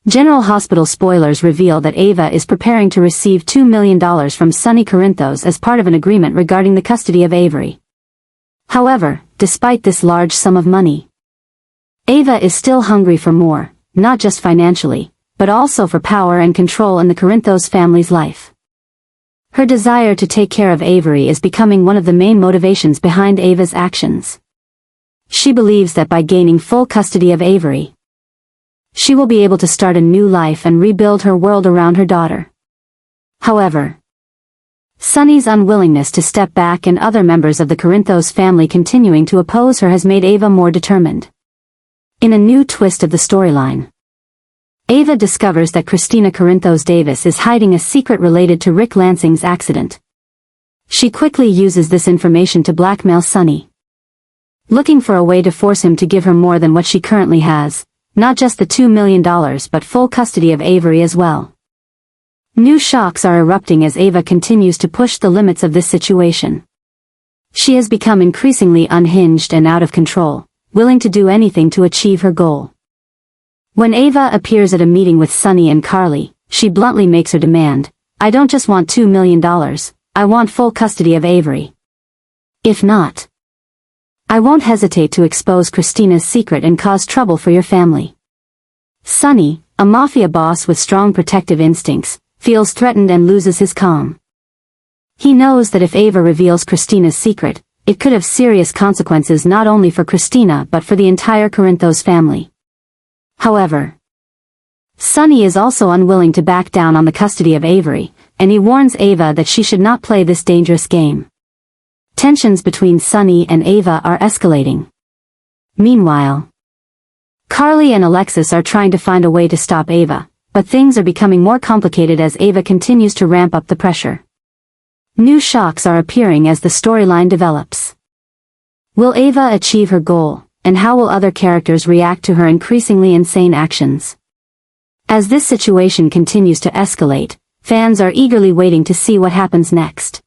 General Hospital spoilers reveal that Ava is preparing to receive $2 million from Sonny Corinthos as part of an agreement regarding the custody of Avery. However, despite this large sum of money, Ava is still hungry for more, not just financially, but also for power and control in the Corinthos family's life. Her desire to take care of Avery is becoming one of the main motivations behind Ava's actions. She believes that by gaining full custody of Avery, she will be able to start a new life and rebuild her world around her daughter. However, Sonny's unwillingness to step back and other members of the Corinthos family continuing to oppose her has made Ava more determined. In a new twist of the storyline, Ava discovers that Kristina Corinthos Davis is hiding a secret related to Rick Lansing's accident. She quickly uses this information to blackmail Sonny, looking for a way to force him to give her more than what she currently has, not just the $2 million but full custody of Avery as well. New shocks are erupting as Ava continues to push the limits of this situation. She has become increasingly unhinged and out of control, willing to do anything to achieve her goal. When Ava appears at a meeting with Sonny and Carly, she bluntly makes her demand, "I don't just want $2 million, I want full custody of Avery. If not, I won't hesitate to expose Kristina's secret and cause trouble for your family." Sonny, a mafia boss with strong protective instincts, feels threatened and loses his calm. He knows that if Ava reveals Kristina's secret, it could have serious consequences not only for Kristina but for the entire Corinthos family. However, Sonny is also unwilling to back down on the custody of Avery, and he warns Ava that she should not play this dangerous game. Tensions between Sonny and Ava are escalating. Meanwhile, Carly and Alexis are trying to find a way to stop Ava, but things are becoming more complicated as Ava continues to ramp up the pressure. New shocks are appearing as the storyline develops. Will Ava achieve her goal, and how will other characters react to her increasingly insane actions? As this situation continues to escalate, fans are eagerly waiting to see what happens next.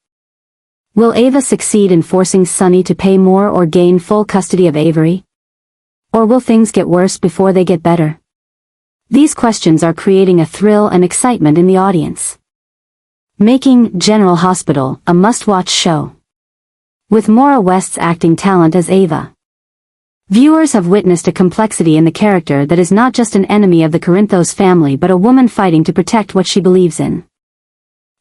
Will Ava succeed in forcing Sonny to pay more or gain full custody of Avery? Or will things get worse before they get better? These questions are creating a thrill and excitement in the audience, making General Hospital a must-watch show. With Maura West's acting talent as Ava, viewers have witnessed a complexity in the character that is not just an enemy of the Corinthos family but a woman fighting to protect what she believes in.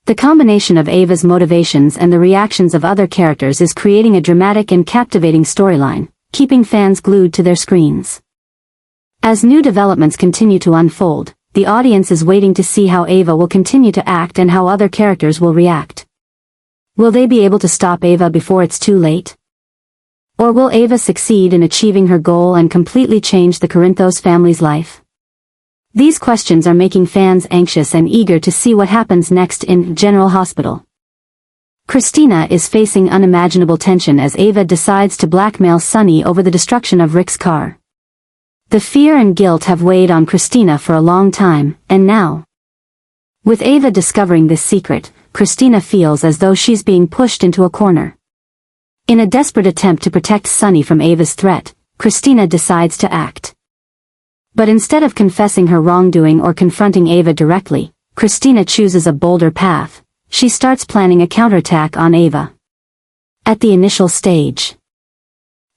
The combination of Ava's motivations and the reactions of other characters is creating a dramatic and captivating storyline, keeping fans glued to their screens. As new developments continue to unfold, the audience is waiting to see how Ava will continue to act and how other characters will react. Will they be able to stop Ava before it's too late? Or will Ava succeed in achieving her goal and completely change the Corinthos family's life? These questions are making fans anxious and eager to see what happens next in General Hospital. Christina is facing unimaginable tension as Ava decides to blackmail Sonny over the destruction of Rick's car. The fear and guilt have weighed on Kristina for a long time, and now, with Ava discovering this secret, Kristina feels as though she's being pushed into a corner. In a desperate attempt to protect Sonny from Ava's threat, Kristina decides to act. But instead of confessing her wrongdoing or confronting Ava directly, Kristina chooses a bolder path. She starts planning a counterattack on Ava. At the initial stage,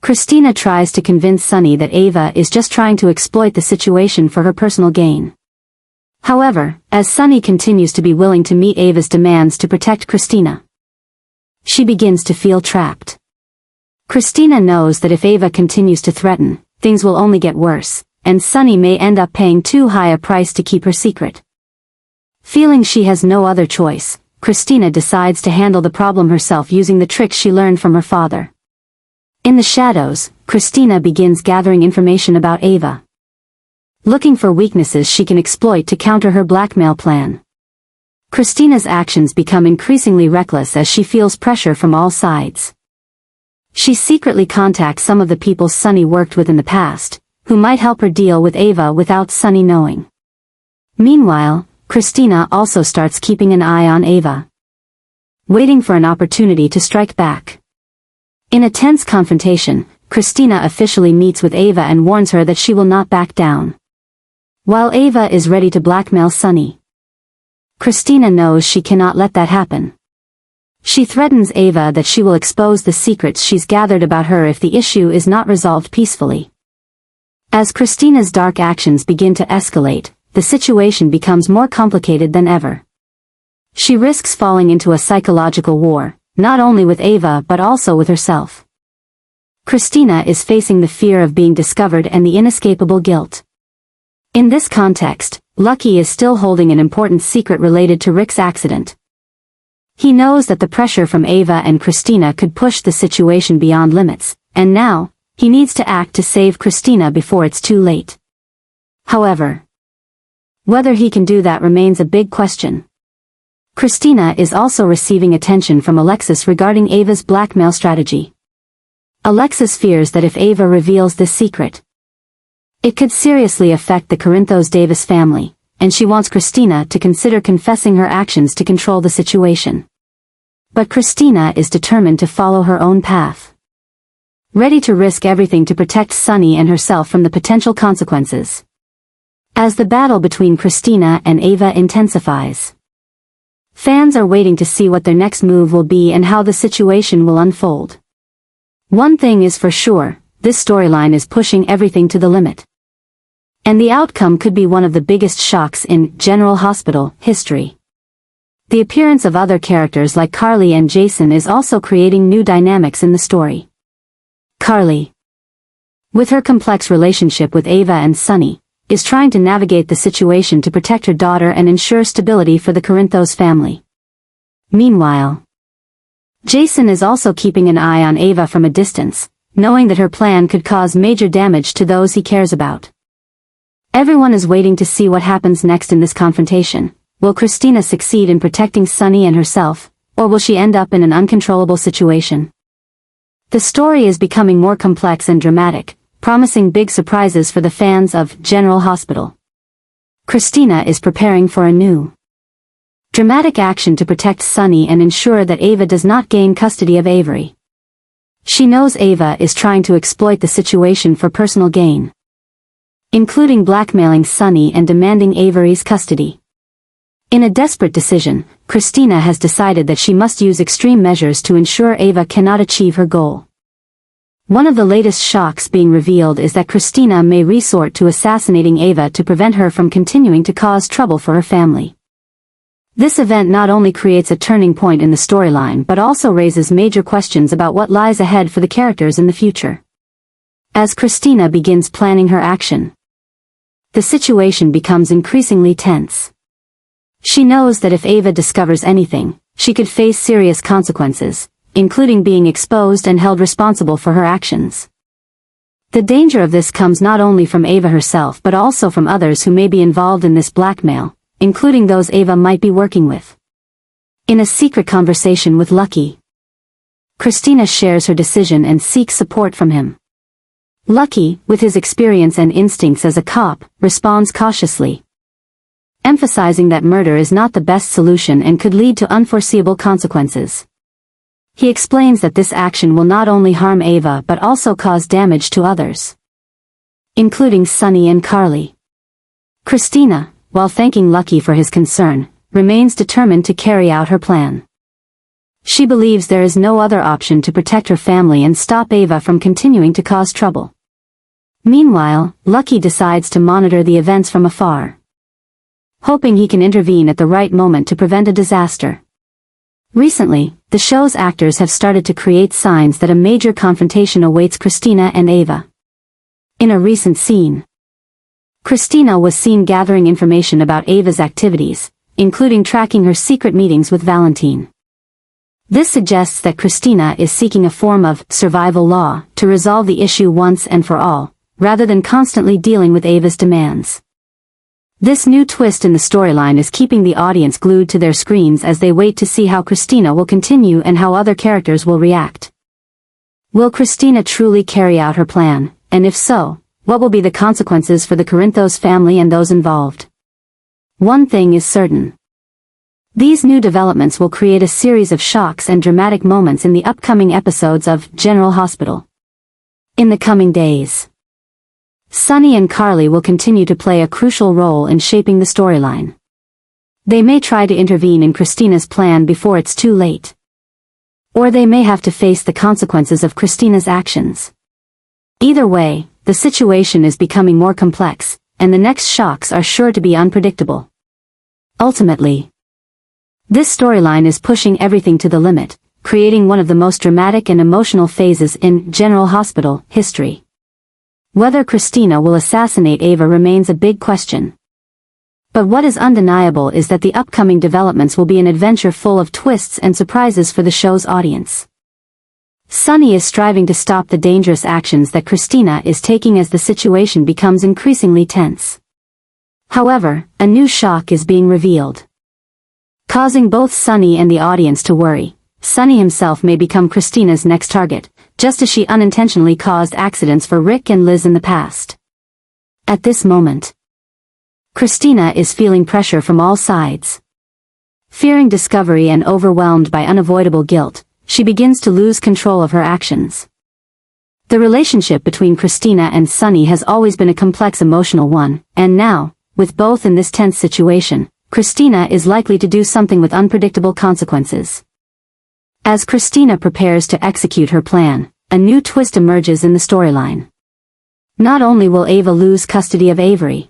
Kristina tries to convince Sonny that Ava is just trying to exploit the situation for her personal gain. However, as Sonny continues to be willing to meet Ava's demands to protect Kristina, she begins to feel trapped. Kristina knows that if Ava continues to threaten, things will only get worse, and Sonny may end up paying too high a price to keep her secret. Feeling she has no other choice, Kristina decides to handle the problem herself using the tricks she learned from her father. In the shadows, Kristina begins gathering information about Ava, looking for weaknesses she can exploit to counter her blackmail plan. Kristina's actions become increasingly reckless as she feels pressure from all sides. She secretly contacts some of the people Sonny worked with in the past, who might help her deal with Ava without Sonny knowing. Meanwhile, Kristina also starts keeping an eye on Ava, waiting for an opportunity to strike back. In a tense confrontation, Kristina officially meets with Ava and warns her that she will not back down. while Ava is ready to blackmail Sonny. Kristina knows she cannot let that happen. She threatens Ava that she will expose the secrets she's gathered about her if the issue is not resolved peacefully. As Kristina's dark actions begin to escalate, the situation becomes more complicated than ever. She risks falling into a psychological war, not only with Ava but also with herself. Kristina is facing the fear of being discovered and the inescapable guilt. In this context, Lucky is still holding an important secret related to Rick's accident. He knows that the pressure from Ava and Kristina could push the situation beyond limits, and now, he needs to act to save Kristina before it's too late. However, whether he can do that remains a big question. Kristina is also receiving attention from Alexis regarding Ava's blackmail strategy. Alexis fears that if Ava reveals this secret, it could seriously affect the Corinthos Davis family, and she wants Kristina to consider confessing her actions to control the situation. But Kristina is determined to follow her own path, ready to risk everything to protect Sonny and herself from the potential consequences. As the battle between Kristina and Ava intensifies, fans are waiting to see what their next move will be and how the situation will unfold. One thing is for sure, this storyline is pushing everything to the limit. And the outcome could be one of the biggest shocks in General Hospital history. The appearance of other characters like Carly and Jason is also creating new dynamics in the story. Carly, with her complex relationship with Ava and Sonny, is trying to navigate the situation to protect her daughter and ensure stability for the Corinthos family. Meanwhile, Jason is also keeping an eye on Ava from a distance, knowing that her plan could cause major damage to those he cares about. Everyone is waiting to see what happens next in this confrontation. Will Kristina succeed in protecting Sonny and herself, or will she end up in an uncontrollable situation? The story is becoming more complex and dramatic, promising big surprises for the fans of General Hospital. Kristina is preparing for a new dramatic action to protect Sonny and ensure that Ava does not gain custody of Avery. She knows Ava is trying to exploit the situation for personal gain, including blackmailing Sonny and demanding Avery's custody. In a desperate decision, Kristina has decided that she must use extreme measures to ensure Ava cannot achieve her goal. One of the latest shocks being revealed is that Kristina may resort to assassinating Ava to prevent her from continuing to cause trouble for her family. This event not only creates a turning point in the storyline but also raises major questions about what lies ahead for the characters in the future. As Kristina begins planning her action, the situation becomes increasingly tense. She knows that if Ava discovers anything, she could face serious consequences, including being exposed and held responsible for her actions. The danger of this comes not only from Ava herself but also from others who may be involved in this blackmail, including those Ava might be working with. In a secret conversation with Lucky, Kristina shares her decision and seeks support from him. Lucky, with his experience and instincts as a cop, responds cautiously, emphasizing that murder is not the best solution and could lead to unforeseeable consequences. He explains that this action will not only harm Ava but also cause damage to others, including Sonny and Carly. Kristina, while thanking Lucky for his concern, remains determined to carry out her plan. She believes there is no other option to protect her family and stop Ava from continuing to cause trouble. Meanwhile, Lucky decides to monitor the events from afar, hoping he can intervene at the right moment to prevent a disaster. Recently, the show's actors have started to create signs that a major confrontation awaits Kristina and Ava. In a recent scene, Kristina was seen gathering information about Ava's activities, including tracking her secret meetings with Valentine. This suggests that Kristina is seeking a form of survival law to resolve the issue once and for all, rather than constantly dealing with Ava's demands. This new twist in the storyline is keeping the audience glued to their screens as they wait to see how Kristina will continue and how other characters will react. Will Kristina truly carry out her plan, and if so, what will be the consequences for the Corinthos family and those involved? One thing is certain. These new developments will create a series of shocks and dramatic moments in the upcoming episodes of General Hospital. In the coming days, Sonny and Carly will continue to play a crucial role in shaping the storyline. They may try to intervene in Christina's plan before it's too late. Or they may have to face the consequences of Christina's actions. Either way, the situation is becoming more complex, and the next shocks are sure to be unpredictable. Ultimately, this storyline is pushing everything to the limit, creating one of the most dramatic and emotional phases in General Hospital history. Whether Christina will assassinate Ava remains a big question. But what is undeniable is that the upcoming developments will be an adventure full of twists and surprises for the show's audience. Sonny is striving to stop the dangerous actions that Christina is taking as the situation becomes increasingly tense. However, a new shock is being revealed, causing both Sonny and the audience to worry. Sonny himself may become Christina's next target, just as she unintentionally caused accidents for Rick and Liz in the past. At this moment, Christina is feeling pressure from all sides. Fearing discovery and overwhelmed by unavoidable guilt, she begins to lose control of her actions. The relationship between Christina and Sonny has always been a complex emotional one, and now, with both in this tense situation, Christina is likely to do something with unpredictable consequences. As Christina prepares to execute her plan, a new twist emerges in the storyline. Not only will Ava lose custody of Avery,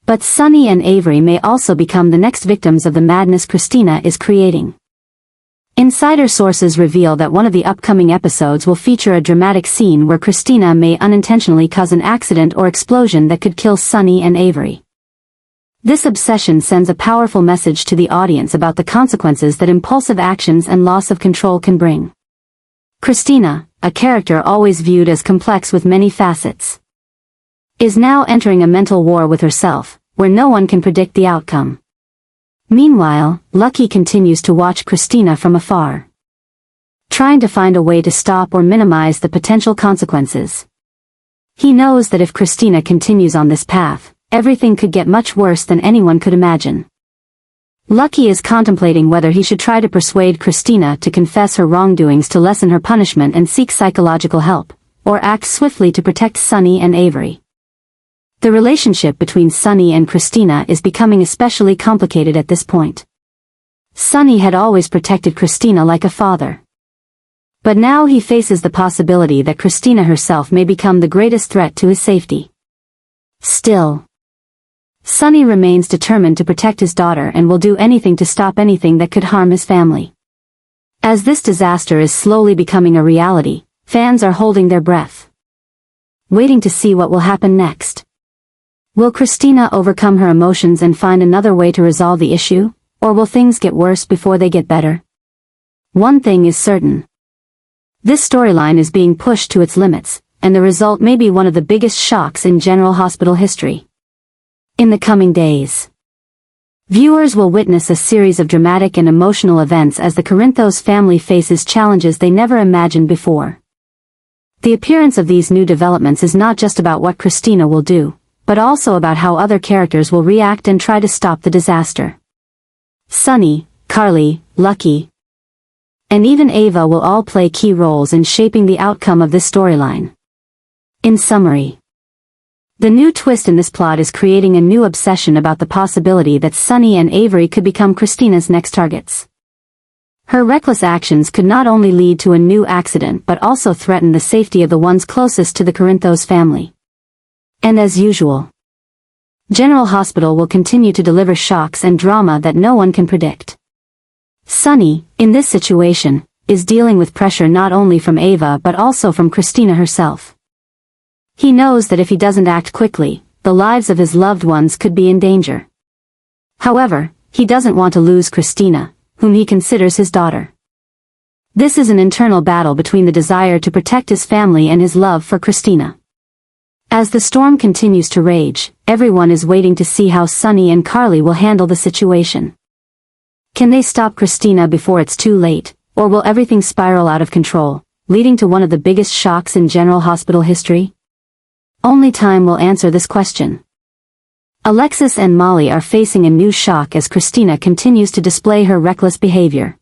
but Sonny and Avery may also become the next victims of the madness Christina is creating. Insider sources reveal that one of the upcoming episodes will feature a dramatic scene where Christina may unintentionally cause an accident or explosion that could kill Sonny and Avery. This obsession sends a powerful message to the audience about the consequences that impulsive actions and loss of control can bring. Christina, a character always viewed as complex with many facets, is now entering a mental war with herself, where no one can predict the outcome. Meanwhile, Lucky continues to watch Christina from afar, trying to find a way to stop or minimize the potential consequences. He knows that if Christina continues on this path, everything could get much worse than anyone could imagine. Lucky is contemplating whether he should try to persuade Christina to confess her wrongdoings to lessen her punishment and seek psychological help, or act swiftly to protect Sonny and Avery. The relationship between Sonny and Christina is becoming especially complicated at this point. Sonny had always protected Christina like a father. But now he faces the possibility that Christina herself may become the greatest threat to his safety. Still, Sonny remains determined to protect his daughter and will do anything to stop anything that could harm his family. As this disaster is slowly becoming a reality, fans are holding their breath, waiting to see what will happen next. Will Christina overcome her emotions and find another way to resolve the issue, or will things get worse before they get better? One thing is certain. This storyline is being pushed to its limits, and the result may be one of the biggest shocks in General Hospital history. In the coming days, viewers will witness a series of dramatic and emotional events as the Corinthos family faces challenges they never imagined before. The appearance of these new developments is not just about what Christina will do, but also about how other characters will react and try to stop the disaster. Sonny, Carly, Lucky, and even Ava will all play key roles in shaping the outcome of this storyline. In summary, the new twist in this plot is creating a new obsession about the possibility that Sonny and Avery could become Christina's next targets. Her reckless actions could not only lead to a new accident but also threaten the safety of the ones closest to the Corinthos family. And as usual, General Hospital will continue to deliver shocks and drama that no one can predict. Sonny, in this situation, is dealing with pressure not only from Ava but also from Christina herself. He knows that if he doesn't act quickly, the lives of his loved ones could be in danger. However, he doesn't want to lose Christina, whom he considers his daughter. This is an internal battle between the desire to protect his family and his love for Christina. As the storm continues to rage, everyone is waiting to see how Sonny and Carly will handle the situation. Can they stop Christina before it's too late, or will everything spiral out of control, leading to one of the biggest shocks in General Hospital history? Only time will answer this question. Alexis and Molly are facing a new shock as Christina continues to display her reckless behavior.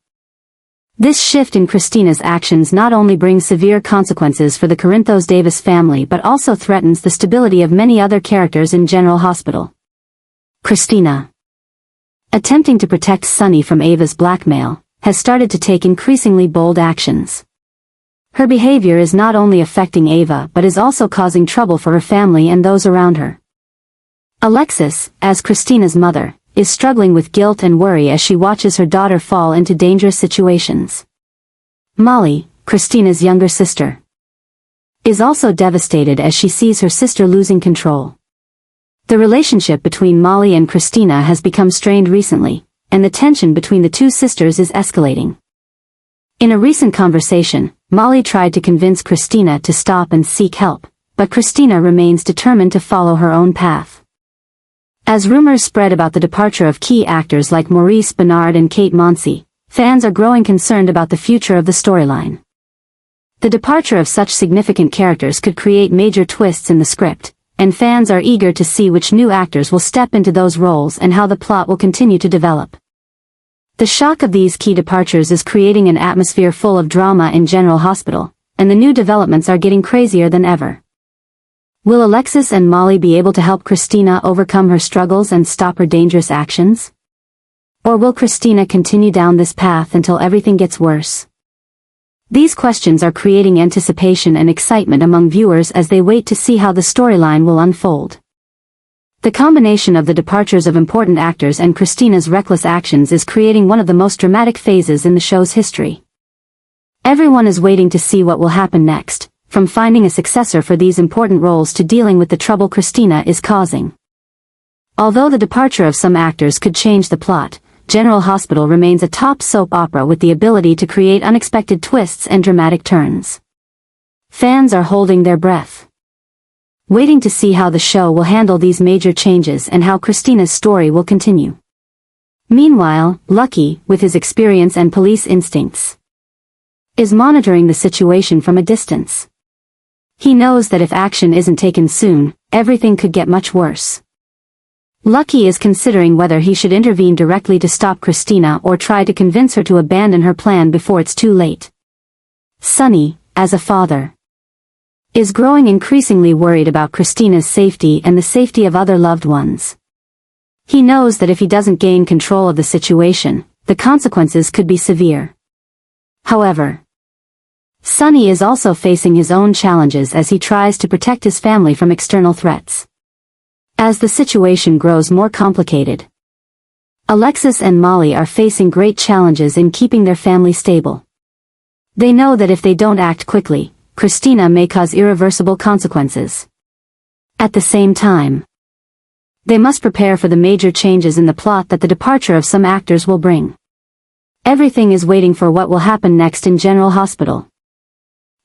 This shift in Kristina's actions not only brings severe consequences for the Corinthos Davis family but also threatens the stability of many other characters in General Hospital. Kristina, attempting to protect Sonny from Ava's blackmail, has started to take increasingly bold actions. Her behavior is not only affecting Ava but is also causing trouble for her family and those around her. Alexis, as Kristina's mother, is struggling with guilt and worry as she watches her daughter fall into dangerous situations. Molly, Kristina's younger sister, is also devastated as she sees her sister losing control. The relationship between Molly and Kristina has become strained recently, and the tension between the two sisters is escalating. In a recent conversation, Molly tried to convince Kristina to stop and seek help, but Kristina remains determined to follow her own path. As rumors spread about the departure of key actors like Maurice Benard and Kate Monsey, fans are growing concerned about the future of the storyline. The departure of such significant characters could create major twists in the script, and fans are eager to see which new actors will step into those roles and how the plot will continue to develop. The shock of these key departures is creating an atmosphere full of drama in General Hospital, and the new developments are getting crazier than ever. Will Alexis and Molly be able to help Kristina overcome her struggles and stop her dangerous actions? Or will Kristina continue down this path until everything gets worse? These questions are creating anticipation and excitement among viewers as they wait to see how the storyline will unfold. The combination of the departures of important actors and Kristina's reckless actions is creating one of the most dramatic phases in the show's history. Everyone is waiting to see what will happen next, from finding a successor for these important roles to dealing with the trouble Kristina is causing. Although the departure of some actors could change the plot, General Hospital remains a top soap opera with the ability to create unexpected twists and dramatic turns. Fans are holding their breath, waiting to see how the show will handle these major changes and how Kristina's story will continue. Meanwhile, Lucky, with his experience and police instincts, is monitoring the situation from a distance. He knows that if action isn't taken soon, everything could get much worse. Lucky is considering whether he should intervene directly to stop Kristina or try to convince her to abandon her plan before it's too late. Sonny, as a father, is growing increasingly worried about Kristina's safety and the safety of other loved ones. He knows that if he doesn't gain control of the situation, the consequences could be severe. However, Sonny is also facing his own challenges as he tries to protect his family from external threats. As the situation grows more complicated, Alexis and Molly are facing great challenges in keeping their family stable. They know that if they don't act quickly, Kristina may cause irreversible consequences. At the same time, they must prepare for the major changes in the plot that the departure of some actors will bring. Everything is waiting for what will happen next in General Hospital,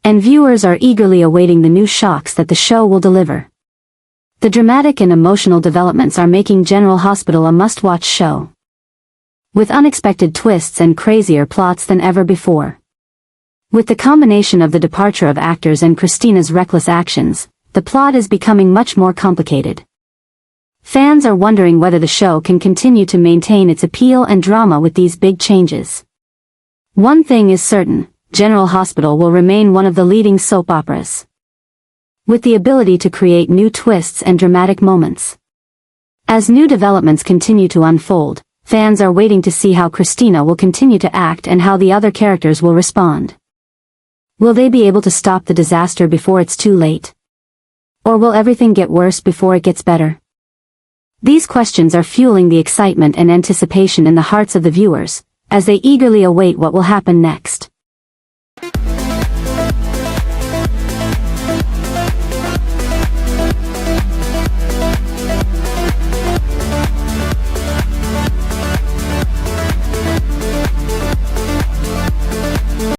and viewers are eagerly awaiting the new shocks that the show will deliver. The dramatic and emotional developments are making General Hospital a must-watch show, with unexpected twists and crazier plots than ever before. With the combination of the departure of actors and Kristina's reckless actions, the plot is becoming much more complicated. Fans are wondering whether the show can continue to maintain its appeal and drama with these big changes. One thing is certain: General Hospital will remain one of the leading soap operas, with the ability to create new twists and dramatic moments. As new developments continue to unfold, fans are waiting to see how Kristina will continue to act and how the other characters will respond. Will they be able to stop the disaster before it's too late? Or will everything get worse before it gets better? These questions are fueling the excitement and anticipation in the hearts of the viewers, as they eagerly await what will happen next.